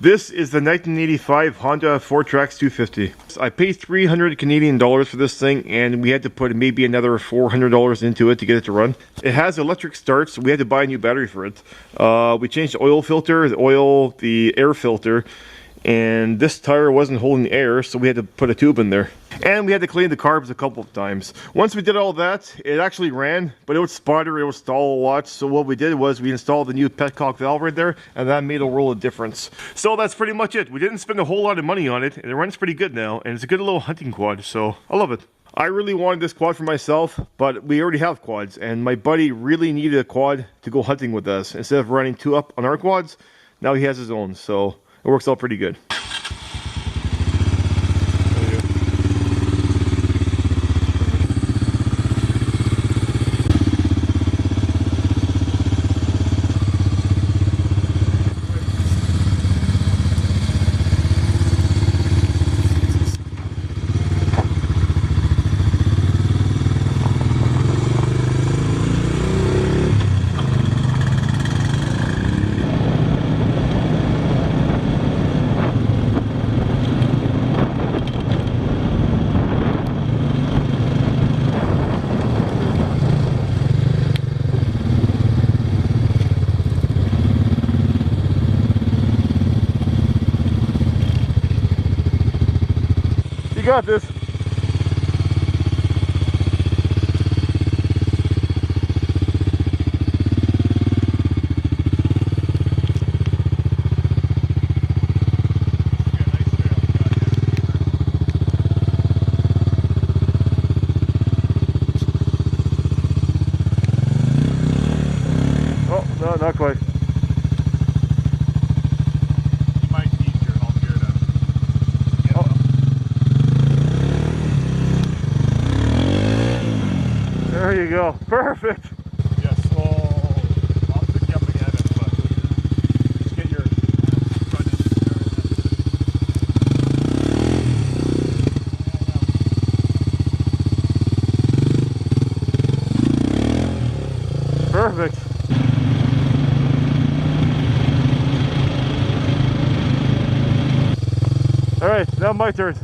This is the 1985 Honda Fourtrax 250. I paid 300 Canadian dollars for this thing, and we had to put maybe another $400 into it to get it to run. It has electric start, so we had to buy a new battery for it. We changed the oil filter, the air filter, and this tire wasn't holding the air, so we had to put a tube in there. And we had to clean the carbs a couple of times. Once we did all that, it actually ran, but it would sputter, it would stall a lot. So what we did was we installed the new petcock valve right there, and that made a world of difference. So that's pretty much it. We didn't spend a whole lot of money on it, and it runs pretty good now, and it's a good little hunting quad, so I love it. I really wanted this quad for myself, but we already have quads, and my buddy really needed a quad to go hunting with us. Instead of running two up on our quads, now he has his own, so it works out pretty good. You got this. Oh, no, not quite. There you go. Perfect. Yeah, slow. I'll pick you up again, but just get your front end. Perfect. All right, now my turn.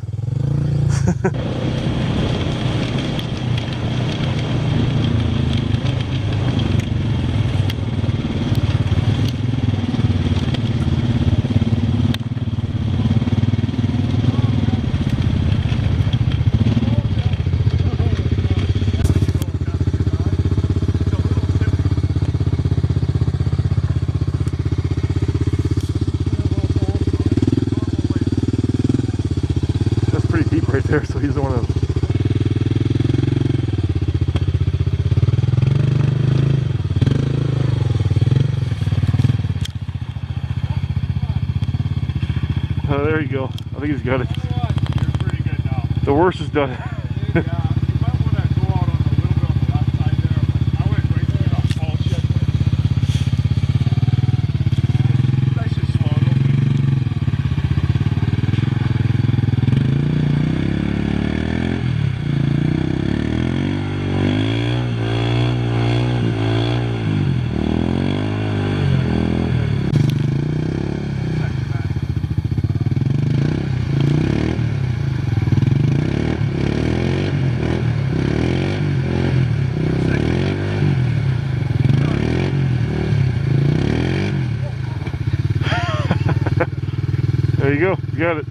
Right there, so he doesn't want to. Oh, there you go. I think he's got it. You're pretty good now. The worst is done. You might want to go out on a little bit on the left side there. I went right to get off all shit. Nice and slow. There you go. You got it.